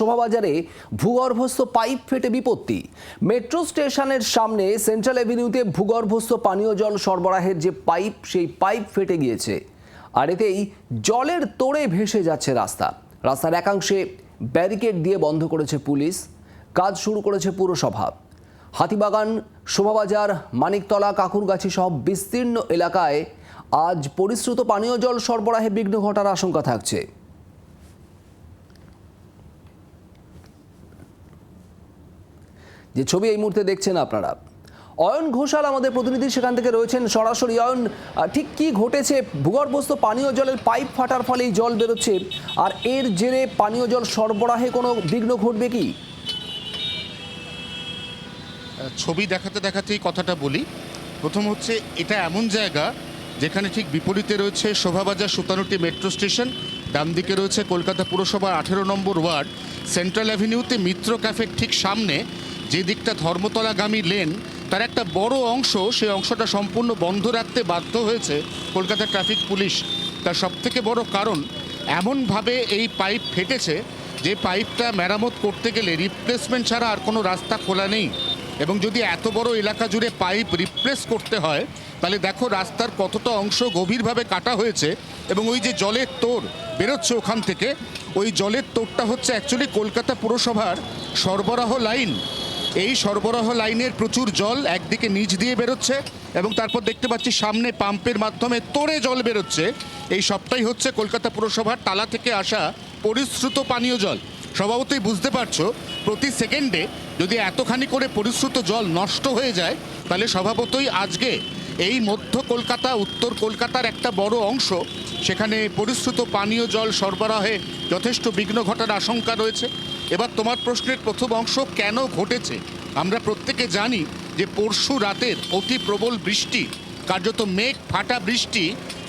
শোভাবাজারে ভূগর্ভস্থ পাইপ ফেটে বিপত্তি। মেট্রো স্টেশনের সামনে সেন্ট্রাল অ্যাভিনিউতে ভূগর্ভস্থ পানীয় জল সরবরাহের যে পাইপ, সেই পাইপ ফেটে গিয়েছে। আর এতেই জলের তোড়ে ভেসে যাচ্ছে রাস্তার একাংশে ব্যারিকেড দিয়ে বন্ধ করেছে পুলিশ। কাজ শুরু করেছে পুরসভা। হাতিবাগান, শোভাবাজার, মানিকতলা, কাকুরগাছি সহ বিস্তীর্ণ এলাকায় আজ পরিশ্রুত পানীয় জল সরবরাহে বিঘ্ন ঘটার আশঙ্কা থাকছে। যে ছবি এই মুহূর্তে দেখছেন আপনারা, অয়ন ঘোষাল আমাদের প্রতিনিধি সেখান থেকে রয়েছেন সরাসরি। অয়ন, ঠিক কি ঘটেছে? ভূগর্ভস্থ পানীয় জলের পাইপ ফাটার ফলেই জল বেরোচ্ছে, আর এর জেরে পানীয় জল সরবরাহে কোনো বিঘ্ন ঘটবে কি? ছবি দেখাতে দেখাতেই কথাটা বলি। প্রথম হচ্ছে, এটা এমন জায়গা যেখানে ঠিক বিপরীতে রয়েছে শোভাবাজার সুতানুটি মেট্রো স্টেশন, ডান দিকে রয়েছে কলকাতা পুরসভার 18 নম্বর ওয়ার্ড। সেন্ট্রাল অ্যাভিনিউতে মিত্র ক্যাফের ঠিক সামনে যে দিকটা ধর্মতলাগামী লেন, তার একটা বড় অংশ, সেই অংশটা সম্পূর্ণ বন্ধ রাখতে বাধ্য হয়েছে কলকাতা ট্রাফিক পুলিশ। তার সবথেকে বড় কারণ, এমনভাবে এই পাইপ ফেটেছে যে পাইপটা মেরামত করতে গেলে রিপ্লেসমেন্ট ছাড়া আর কোনো রাস্তা খোলা নেই। এবং যদি এত বড় এলাকা জুড়ে পাইপ রিপ্লেস করতে হয়, তাহলে দেখো রাস্তার কতটা অংশ গভীরভাবে কাটা হয়েছে। এবং ওই যে জলের তোড় বেরোচ্ছে ওখান থেকে, ওই জলের তোড়টা হচ্ছে অ্যাকচুয়ালি কলকাতা পুরসভার সরবরাহ লাইন। এই সরবরাহ লাইনের প্রচুর জল একদিকে নিচ দিয়ে বেরোচ্ছে, এবং তারপর দেখতে পাচ্ছি সামনে পাম্পের মাধ্যমে তোড়ে জল বেরোচ্ছে। এই সবটাই হচ্ছে কলকাতা পুরসভার তালা থেকে আসা পরিশ্রুত পানীয় জল। স্বভাবতই বুঝতে পারছো, প্রতি সেকেন্ডে যদি এতখানি করে পরিশ্রুত জল নষ্ট হয়ে যায়, তাহলে স্বভাবতই আজকে এই মধ্য কলকাতা, উত্তর কলকাতার একটা বড় অংশ, সেখানে পরিশ্রুত পানীয় জল সরবরাহে যথেষ্ট বিঘ্ন ঘটার আশঙ্কা রয়েছে। এবার তোমার প্রশ্নের প্রথম অংশ, কেন ঘটেছে? আমরা প্রত্যেকে জানি যে পরশু রাতের অতি প্রবল বৃষ্টি, কার্যত মেঘ ফাটা বৃষ্টি,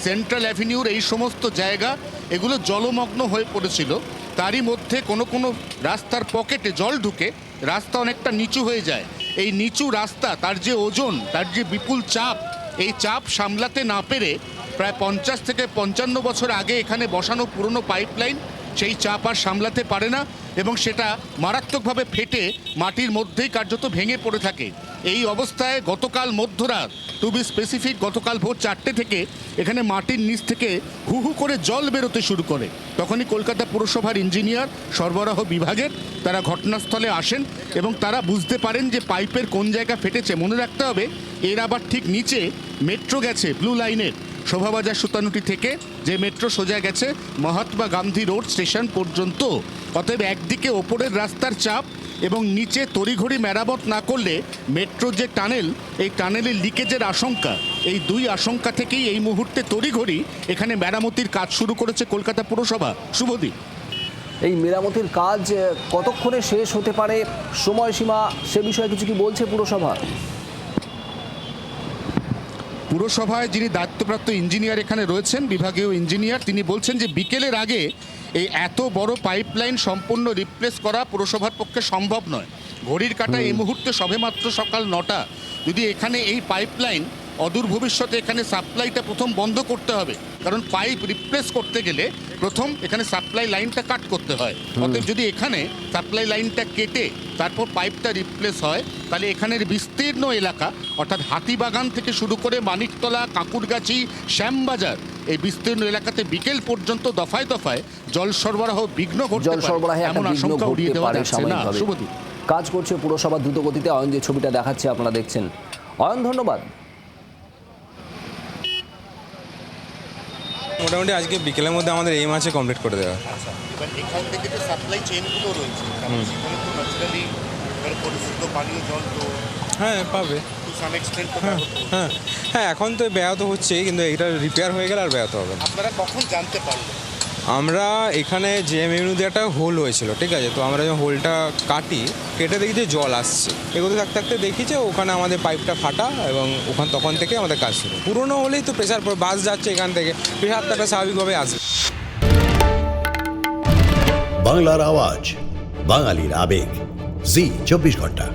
সেন্ট্রাল অ্যাভিনিউর এই সমস্ত জায়গা এগুলো জলমগ্ন হয়ে পড়েছিল। তারই মধ্যে কোনো কোনো রাস্তার পকেটে জল ঢুকে রাস্তা অনেকটা নিচু হয়ে যায়। এই নিচু রাস্তা, তার যে ওজন, তার যে বিপুল চাপ, এই চাপ সামলাতে না পেরে প্রায় 50 থেকে 55 বছর আগে এখানে বসানো পুরনো পাইপলাইন সেই চাপ আর সামলাতে পারে না, এবং সেটা মারাত্মকভাবে ফেটে মাটির মধ্যেই কার্যত ভেঙে পড়ে থাকে। এই অবস্থায় গতকাল মধ্যরাত, টু বি স্পেসিফিক গতকাল ভোর 4টে থেকে এখানে মাটির নিচ থেকে হু হু করে জল বেরোতে শুরু করে। তখনই কলকাতা পুরসভার ইঞ্জিনিয়ার, সরবরাহ বিভাগের, তারা ঘটনাস্থলে আসেন এবং তারা বুঝতে পারেন যে পাইপের কোন জায়গা ফেটেছে। মনে রাখতে হবে, এর আবার ঠিক নিচে মেট্রো গেছে ব্লু লাইনের, শোভাবাজার সুতানুটি থেকে যে মেট্রো সোজা গেছে মহাত্মা গান্ধী রোড স্টেশন পর্যন্ত। অতএব একদিকে ওপরের রাস্তার চাপ এবং নিচে তড়িঘড়ি মেরামত না করলে মেট্রোর যে টানেল, এই টানেলের লিকেজের আশঙ্কা, এই দুই আশঙ্কা থেকেই এই মুহূর্তে তড়িঘড়ি এখানে মেরামতির কাজ শুরু করেছে কলকাতা পুরসভা। শুভদীপ, এই মেরামতির কাজ কতক্ষণে শেষ হতে পারে, সময়সীমা, সে বিষয়ে কিছু কি বলছে পুরসভা? পুরসভায় যিনি দায়িত্বপ্রাপ্ত ইঞ্জিনিয়ার এখানে রয়েছেন, বিভাগীয় ইঞ্জিনিয়ার, তিনি বলছেন যে বিকেলের আগে এই এত বড় পাইপলাইন সম্পূর্ণ রিপ্লেস করা পুরসভার পক্ষে সম্ভব নয়। ঘড়ির কাঁটায় এই মুহূর্তে সবেমাত্র সকাল 9টা। যদি এখানে এই পাইপলাইন অদূর ভবিষ্যতে এখানে সাপ্লাইটা প্রথম বন্ধ করতে হবে, কারণ পাইপ রিপ্লেস করতে গেলে প্রথম এখানে সাপ্লাই লাইনটা কাট করতে হয়। অতএব যদি এখানে সাপ্লাই লাইনটা কেটে তারপর পাইপটা রিপ্লেস হয়, তাহলে এখানের বিস্তীর্ণ এলাকা, অর্থাৎ হাতিবাগান থেকে শুরু করে মানিকতলা, কাকুরগাছি, শ্যামবাজার, এই বিস্তীর্ণ এলাকাতে বিকেল পর্যন্ত দফায় দফায় জল সরবরাহ বিঘ্ন ঘটতে পারে, এমন আশঙ্কা উড়িয়ে দেওয়া যাচ্ছে না। শুভদীপ, কাজ করছে পুরসভা দ্রুত গতিতে। অয়ন যে ছবিটা দেখাচ্ছে আপনারা দেখছেন। অয়ন, ধন্যবাদ। মোটামুটি আজকে বিকেলের মধ্যে আমাদের এই মাসে কমপ্লিট করে দেওয়া। এবার এখান থেকে যে সাপ্লাই চেইনগুলো রয়েছে, সেখানে তো ন্যাচারালি পরিশুদ্ধ পানীয় জল তো হ্যাঁ পাবে, টু সাম এক্সটেন্ট। হ্যাঁ হ্যাঁ, এখন তো ব্যাহত হচ্ছেই, কিন্তু এটা রিপেয়ার হয়ে গেলে আর ব্যাহত হবে না। আপনারা কখন জানতে পারলেন? আমরা এখানে জেএমইউতে একটা হোল হয়েছিল, ঠিক আছে, তো আমরা যখন হোলটা কেটে দেখি যে জল আসছে, এগোতে থাকতে থাকতে দেখি যে ওখানে আমাদের পাইপটা ফাটা, এবং তখন থেকে আমাদের কাজ শুরু। পুরোনো হলেই তো প্রেশার বাস যাচ্ছে এখান থেকে, প্রেশারটা স্বাভাবিকভাবে আসবে। বাংলার আওয়াজ, বাঙালির আবেগ, জি 24 ঘন্টা।